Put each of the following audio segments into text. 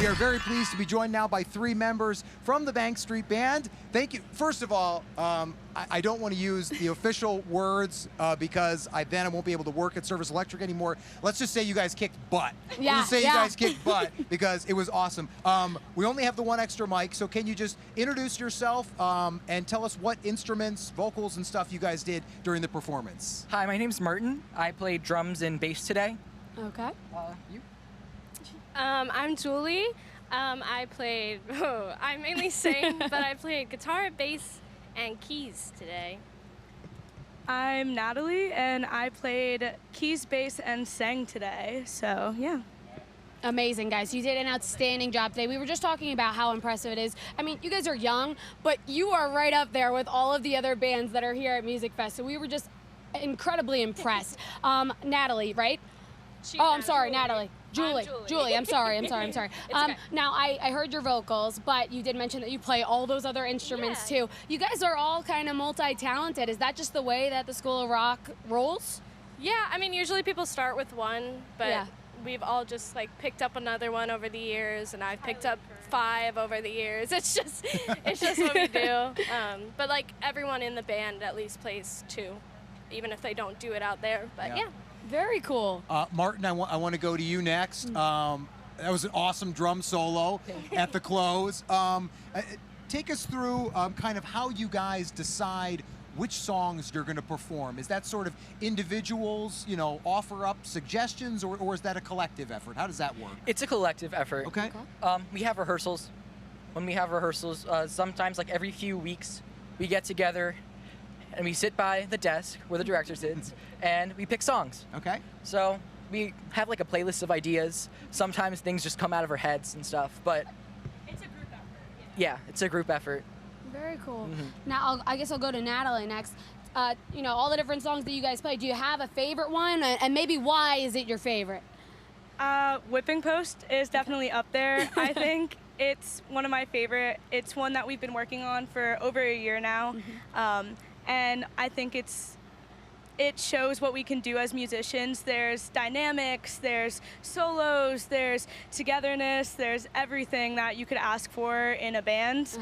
We are very pleased to be joined now by 3 members from the Bank Street Band. Thank you. First of all, I don't want to use the official words because then I won't be able to work at Service Electric anymore. Let's just say you guys kicked butt. Yeah, Let's just say you guys kicked butt because it was awesome. We only have the 1 extra mic, so can you just introduce yourself and tell us what instruments, vocals, and stuff you guys did during the performance? Hi, my name's Martin. I played drums and bass today. Okay. You? I'm Julie. I mainly sing, but I played guitar, bass, and keys today. I'm Natalie, and I played keys, bass, and sang today, so yeah. Amazing, guys. You did an outstanding job today. We were just talking about how impressive it is. I mean, you guys are young, but you are right up there with all of the other bands that are here at Music Fest, so we were just incredibly impressed. Natalie, right? I'm sorry, Natalie. Julie, I'm sorry. Okay. Now, I heard your vocals, but you did mention that you play all those other instruments too. You guys are all kind of multi-talented. Is that just the way that the School of Rock rolls? Yeah, I mean, usually people start with one, but we've all just like picked up another one over the years, and I've picked up 5 over the years. It's just what we do. But like everyone in the band at least plays 2, even if they don't do it out there. But yeah. Very cool. Martin, I want to go to you next. That was an awesome drum solo at the close. Take us through kind of how you guys decide which songs you're going to perform. Is that sort of individuals, offer up suggestions, or is that a collective effort? How does that work? It's a collective effort. Okay. We have rehearsals. When we have rehearsals, sometimes like every few weeks, we get together and we sit by the desk where the director sits and we pick songs. Okay. So we have like a playlist of ideas. Sometimes things just come out of our heads and stuff, but It's a group effort. yeah, it's a group effort. Very cool. Now, I guess I'll go to Natalie next. All the different songs that you guys play, do you have a favorite one? And maybe why is it your favorite? Whipping Post is definitely up there. I think it's one of my favorite. It's one that we've been working on for over a year now. And I think it shows what we can do as musicians. There's dynamics, there's solos, there's togetherness, there's everything that you could ask for in a band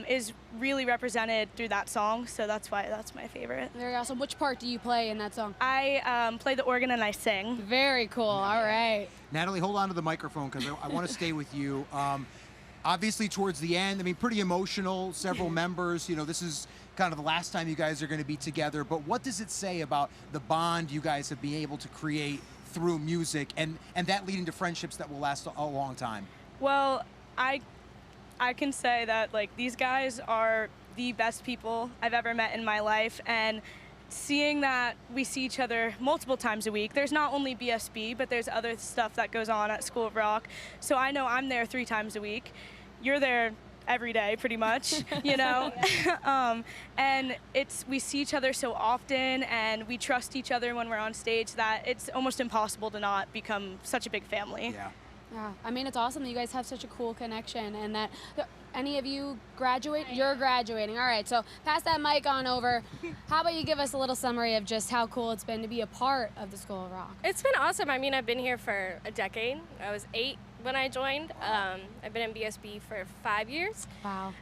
is really represented through that song, so that's why that's my favorite. Very awesome. Which part do you play in that song? I play the organ and I sing. Very cool. All right. Natalie, hold on to the microphone because I want to stay with you. Obviously, towards the end, I mean, pretty emotional, several members. This is kind of the last time you guys are going to be together, but what does it say about the bond you guys have been able to create through music and that leading to friendships that will last a long time? Well, I can say that like these guys are the best people I've ever met in my life, and seeing that we see each other multiple times a week. There's not only BSB, but there's other stuff that goes on at School of Rock. So I know I'm there 3 times a week. You're there every day, pretty much, and we see each other so often, and we trust each other when we're on stage that it's almost impossible to not become such a big family. Yeah, I mean, it's awesome that you guys have such a cool connection, and that any of you graduate? You're graduating. All right, so pass that mic on over. How about you give us a little summary of just how cool it's been to be a part of the School of Rock? It's been awesome. I mean, I've been here for a decade. I was 8 when I joined. I've been in BSB for 5 years. Wow.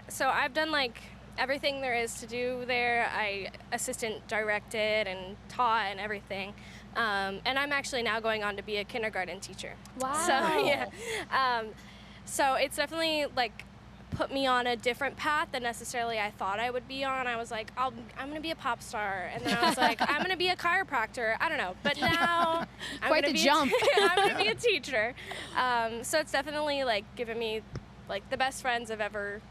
So I've done like everything there is to do there. I assistant directed and taught and everything. And I'm actually now going on to be a kindergarten teacher. Wow. So yeah. So it's definitely like put me on a different path than necessarily I thought I would be on. I was like, I'm gonna be a pop star, and then I was like, I'm gonna be a chiropractor. I don't know, but now I'm Quite gonna the be jump. I'm gonna be a teacher. So it's definitely like given me like the best friends I've ever,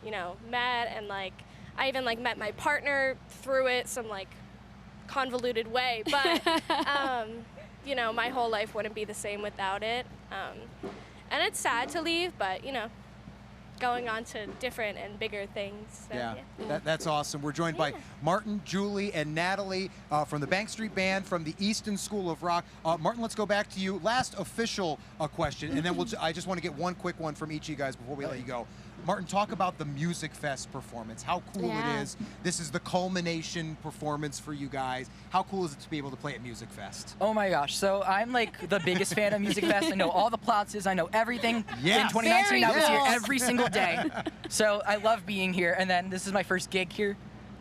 met, and like I even like met my partner through it some like convoluted way, but my whole life wouldn't be the same without it. And it's sad to leave, but going on to different and bigger things. So, yeah. That's awesome. We're joined by Martin, Julie, and Natalie from the Bank Street Band from the Easton School of Rock. Martin, let's go back to you. Last official question, and then I just want to get one quick one from each of you guys before we let you go. Martin, talk about the Music Fest performance. How cool Yeah. it is. This is the culmination performance for you guys. How cool is it to be able to play at Music Fest? Oh my gosh. So I'm like the biggest fan of Music Fest. I know all the Platzes. I know everything. Yes. In 2019, I was here Very cool. every single day. So I love being here. And then this is my first gig here.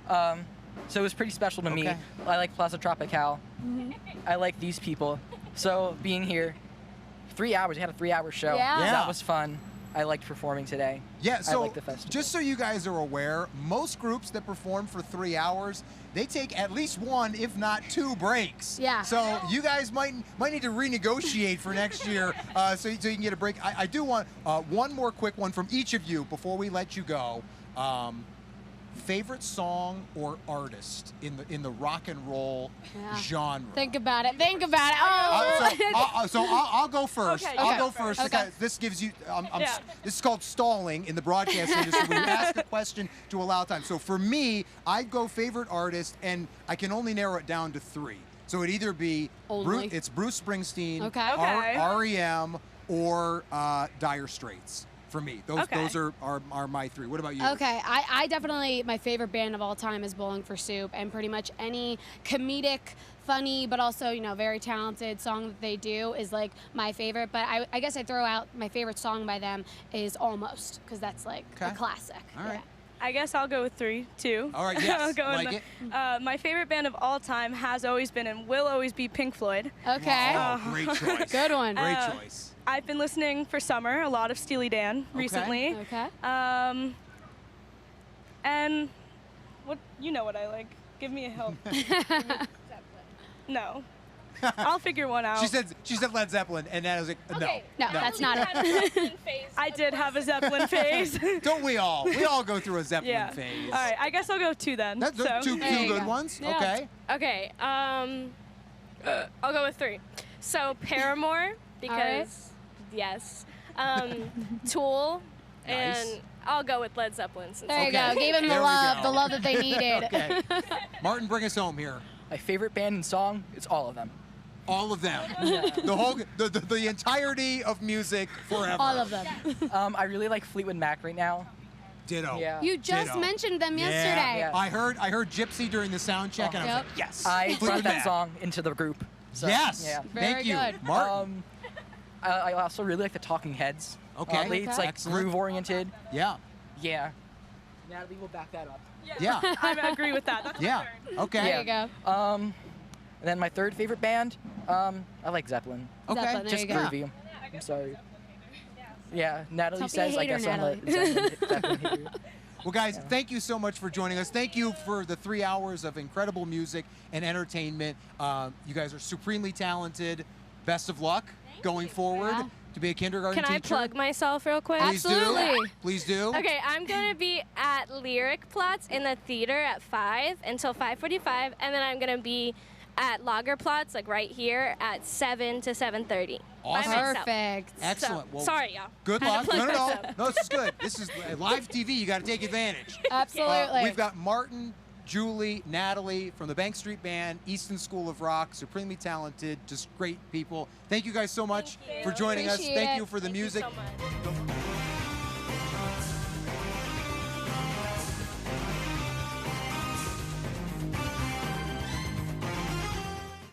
So it was pretty special to me. Okay. I like Plaza Tropical. I like these people. So being here, 3 hours. We had a 3-hour show. Yeah. Yeah. That was fun. I liked performing today. Yeah, so I like the festival. just so you guys are aware, most groups that perform for 3 hours, they take at least 1, if not 2 breaks. Yeah. So you guys might need to renegotiate for next year so you can get a break. I do want one more quick one from each of you before we let you go. Favorite song or artist in the rock and roll Yeah. genre? Think about it. Think about it. Oh. So I'll go first. Okay, I'll you go go first first. because Okay. this gives you. Yeah. This is called stalling in the broadcast industry when you ask a question to allow time. So for me, I'd go favorite artist, and I can only narrow it down to 3. So it'd either be Only. It's Bruce Springsteen, Okay. Okay. REM, or Dire Straits. For me, those Okay. those are my 3. What about you? Okay, I definitely, my favorite band of all time is Bowling for Soup, and pretty much any comedic, funny, but also, very talented song that they do is like my favorite. But I guess I throw out my favorite song by them is Almost, because that's like a Okay. classic. All right. I guess I'll go with 3 too. All right, yes, I'll go like in it. my favorite band of all time has always been and will always be Pink Floyd. Yeah. Okay. Oh, great choice. Good one. Great Uh, choice. I've been listening for summer a lot of Steely Dan recently. Okay. And what what I like? Give me a help. No. I'll figure one out. She said Led Zeppelin, and then I was like, Okay. No, that's not it. I did have a Zeppelin phase. Don't we all? We all go through a Zeppelin Yeah. phase. All right, I guess I'll go 2 then. That's so. two There you good go. ones. Yeah. Okay. Okay, I'll go with 3. So Paramore, because yes, Tool, Nice. and I'll go with Led Zeppelin. Since There you Okay. go. Gave him There the we love, go. the love that they needed. Okay. Martin, bring us home here. My favorite band and song, it's all of them. All of them. The whole, the entirety of music forever. All of them. I really like Fleetwood Mac right now. Ditto. Yeah. You just Ditto. mentioned them Yeah. yesterday. Yeah. I heard Gypsy during the sound check, and I was Yep. like, yes. I Fleetwood brought that Mac. song into the group. So, Yes. Yeah. Very Thank you, good. Martin. I also really like the Talking Heads. Okay. Oddly, it's like Excellent. groove oriented. Yeah. Yeah. Natalie will back that up. Yeah. I agree with that. That's my Yeah. third. Okay. There you go. And then my third favorite band, I like Zeppelin. Okay. Zeppelin, there Just you go. groovy. I'm sorry. Yeah, Natalie Don't be a says I hater, guess I'm a Natalie. Zeppelin hater. Well, guys, thank you so much for joining us. Thank you for the 3 hours of incredible music and entertainment. You guys are supremely talented. Best of luck going forward Yeah. to be a kindergarten Can I teacher. plug myself real quick? Please Absolutely. do. Please do. Okay, I'm gonna be at Lyricplatz in the theater at 5 until 5:45, and then I'm gonna be at Lagerplatz, like right here, at 7 to 7:30. Awesome. By myself. Perfect. Excellent. So, Well, sorry, y'all. Good Had luck. to No, plug no, no. myself. No, this is good. This is live TV. You got to take advantage. Absolutely. We've got Martin, Julie, Natalie from the Bank Street Band, Easton School of Rock, supremely talented, just great people. Thank you guys so much Thank you. for joining us. Appreciate Thank it. you for the Thank you music. so much.